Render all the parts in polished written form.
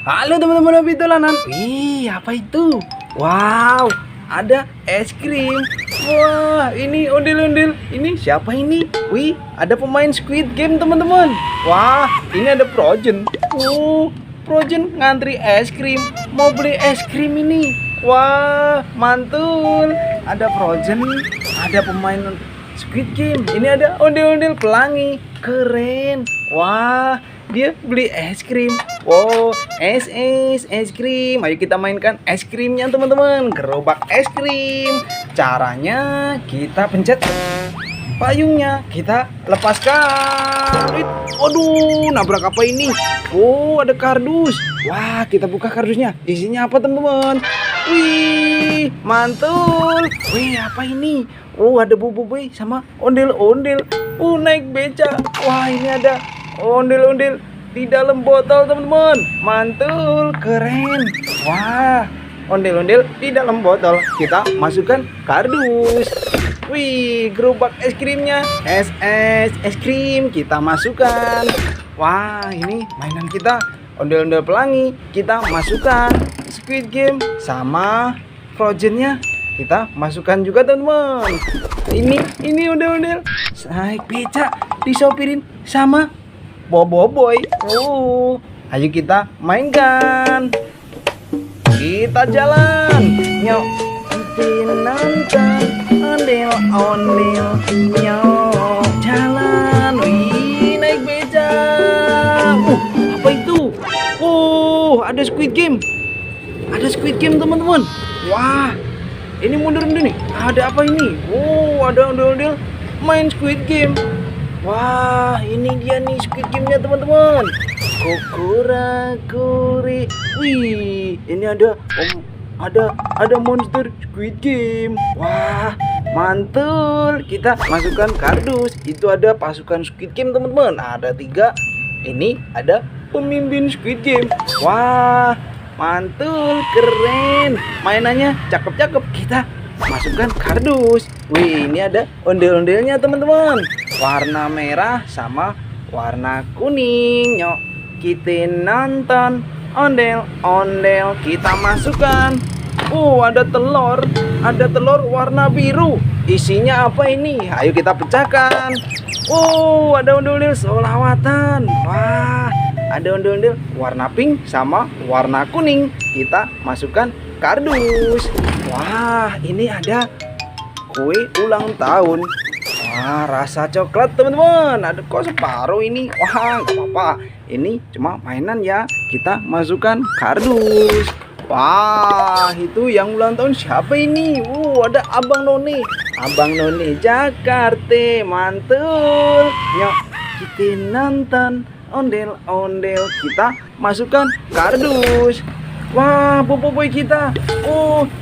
Halo teman-teman Pitulanan. Wih, apa itu? Wow, ada es krim. Wah, ini ondel-ondel. Ini siapa ini? Wih, ada pemain Squid Game teman-teman. Wah, ini ada Frozen. Frozen ngantri es krim. Mau beli es krim ini. Wah, mantul. Ada Frozen, ada pemain Squid Game. Ini ada ondel-ondel pelangi. Keren. Wah, dia beli es krim. Wow, es krim. Ayo kita mainkan es krimnya teman-teman. Gerobak es krim. Caranya kita pencet payungnya, kita lepaskan. Aduh, nabrak apa ini? Oh, ada kardus. Wah, kita buka kardusnya. Isinya apa teman-teman? Wih, mantul. Wih, apa ini? Oh, ada boboiboy sama ondel-ondel. Naik beca. Wah, ini ada ondel-ondel di dalam botol teman-teman. Mantul, keren. Wah, ondel-ondel di dalam botol. Kita masukkan kardus. Wih, gerobak es krimnya. Es krim kita masukkan. Wah, ini mainan kita. Ondel-ondel pelangi kita masukkan. Squid Game sama Frozennya kita masukkan juga teman-teman. Ini ondel-ondel naik beca disopirin sama boboiboy. Ayo kita mainkan. Kita jalan. Nyok, nonton ondel-ondel. Nyok, jalan. Wih, naik beca. Apa itu? Ada Squid Game. Ada Squid Game teman-teman. Wah, ini mundur nih. Ada apa ini? Ada ondel-ondel main Squid Game. Wah, ini dia nih Squid Game-nya teman-teman. Kokura-kuri. Wih, ini ada monster Squid Game. Wah, mantul. Kita masukkan kardus. Itu ada pasukan Squid Game teman-teman. Ada 3. Ini ada pemimpin Squid Game. Wah, mantul, keren. Mainannya cakep-cakep. Kita masukkan kardus. Wih, ini ada ondel-ondelnya teman-teman. Warna merah sama warna kuning. Nyok, kita nonton ondel-ondel. Kita masukkan. Ada telur. Ada telur warna biru. Isinya apa ini? Ayo kita pecahkan. Ada ondel-ondel solawatan. Wah, ada ondel-ondel warna pink sama warna kuning. Kita masukkan kardus. Wah, ini ada kue ulang tahun. Wah, rasa coklat teman-teman. Ada kok separuh ini. Wah, nggak apa-apa. Ini cuma mainan ya. Kita masukkan kardus. Wah, itu yang ulang tahun siapa ini? Ada Abang Noni. Abang Noni Jakarta. Mantul. Yuk, kita nonton ondel-ondel. Kita masukkan kardus. Wah, boboiboy kita.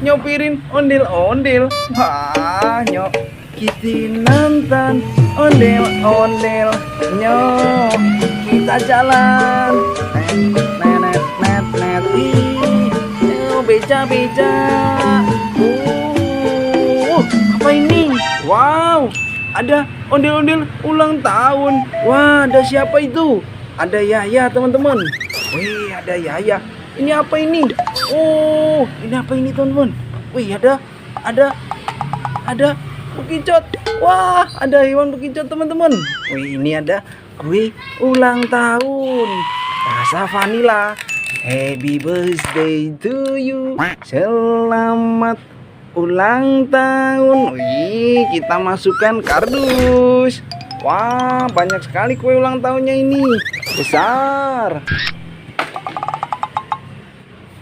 Nyopirin ondel-ondel. Wah, nyok, kita nonton ondel-ondel. Nyok, kita jalan. Net. Beca. Apa ini? Wow, ada ondel-ondel ulang tahun. Wah, ada siapa itu? Ada Yaya teman-teman. Wih, ada Yaya. Ini apa ini? Ini apa ini teman-teman? Wih, ada bekicot. Wah, ada hewan bekicot teman-teman. Wih, ini ada kue ulang tahun rasa vanila. Happy birthday to you. Selamat ulang tahun. Wih, kita masukkan kardus. Wah, banyak sekali kue ulang tahunnya ini. Besar.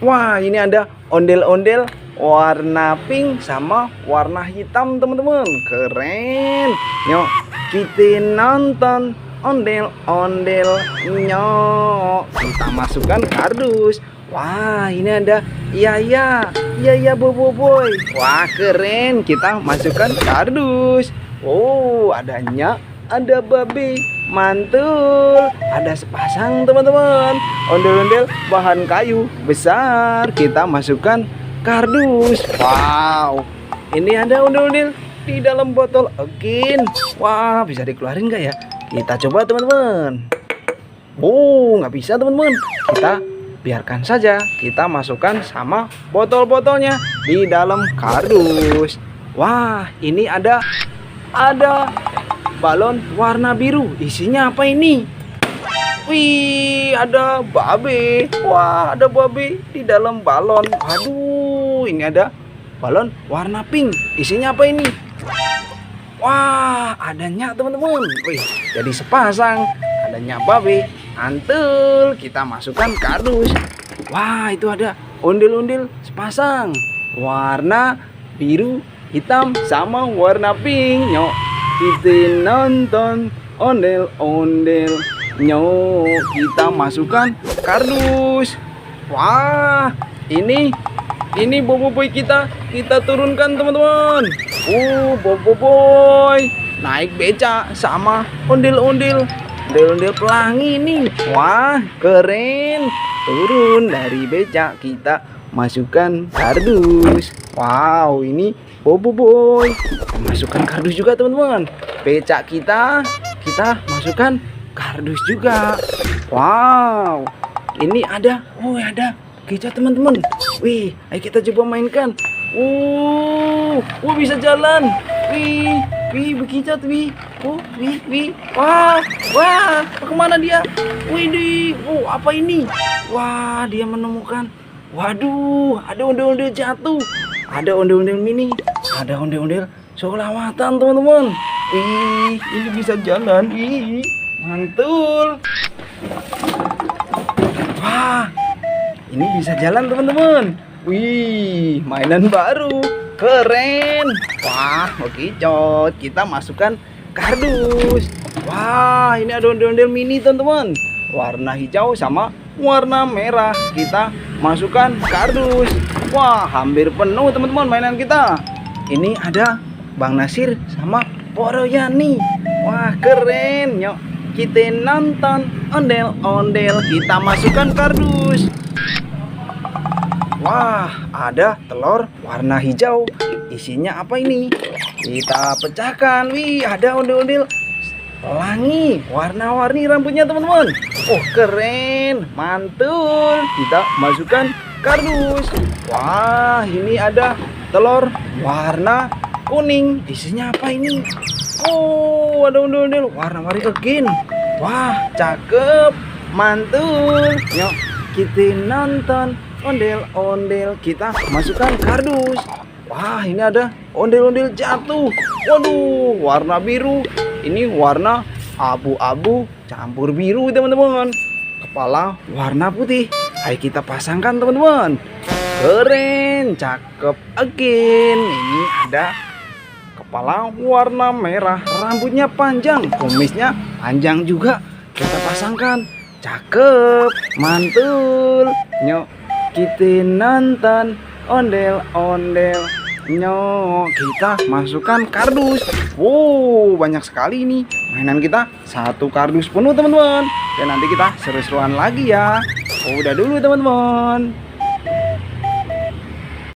Wah, ini ada ondel-ondel warna pink sama warna hitam teman-teman. Keren. Nyok, kita nonton ondel-ondel. Nyok, kita masukkan kardus. Wah, ini ada Yaya boboiboy. Wah, keren. Kita masukkan kardus. Adanya ada babi. Mantul. Ada sepasang teman-teman. Ondel-ondel bahan kayu besar. Kita masukkan kardus. Wow, ini ada ondel-ondel di dalam botol again. Wah, bisa dikeluarin nggak ya? Kita coba teman-teman. Nggak bisa teman-teman. Kita biarkan saja kita masukkan sama botol-botolnya di dalam kardus. Wah, ini ada balon warna biru. Isinya apa ini? Wih, ada babe. Wah, ada babe di dalam balon. Aduh, ini ada balon warna pink. Isinya apa ini? Wah, adanya teman-teman. Wih, jadi sepasang. Adanya babe. Antul, kita masukkan kardus. Wah, itu ada ondel-ondel sepasang. Warna biru, hitam, sama warna pink. Nyok, kita nonton ondel-ondel. Nyok, kita masukkan kardus. Wah, ini boboiboy kita turunkan teman-teman. Boboiboy naik beca sama ondel-ondel pelangi nih. Wah, keren. Turun dari beca, kita masukkan kardus. Wow, ini boboiboy. Masukkan kardus juga teman-teman. Beca kita masukkan kardus juga. Wow, ini ada beca teman-teman. Wih, ayo kita coba mainkan. Bisa jalan. Wih, begitu wih. Wih. Wah, kemana dia? Widih, apa ini? Wah, dia menemukan. Waduh, ada ondel-ondel jatuh. Ada ondel-ondel mini. Ada ondel-ondel solawatan teman-teman. Wih, ini bisa jalan. Wih, mantul. Wah, ini bisa jalan teman-teman. Wih, mainan baru. Keren. Wah, oke, cot. Kita masukkan kardus. Wah, ini ada ondel-ondel mini teman-teman. Warna hijau sama warna merah. Kita masukkan kardus. Wah, hampir penuh teman-teman mainan kita. Ini ada Bang Nasir sama Poroyani. Wah, keren. Yuk, kita nonton ondel-ondel. Kita masukkan kardus. Wah, ada telur warna hijau. Isinya apa ini? Kita pecahkan. Wih, ada ondel-ondel pelangi. Warna-warni rambutnya teman-teman. Keren. Mantul. Kita masukkan kardus. Wah, ini ada telur warna kuning. Isinya apa ini? Ada ondel-ondel warna-warni again. Wah, cakep. Mantul. Yuk, kita nonton ondel-ondel. Kita masukkan kardus. Wah, ini ada ondel-ondel jatuh. Waduh, warna biru. Ini warna abu-abu campur biru teman-teman. Kepala warna putih. Ayo kita pasangkan teman-teman. Keren, cakep again. Ini ada kepala warna merah. Rambutnya panjang, kumisnya panjang juga. Kita pasangkan. Cakep, mantul. Nyok, kita nonton ondel-ondel. Nyok, kita masukkan kardus. Wow, banyak sekali ini mainan kita. Satu kardus penuh teman-teman. Dan nanti kita seru-seruan lagi ya. Udah dulu teman-teman.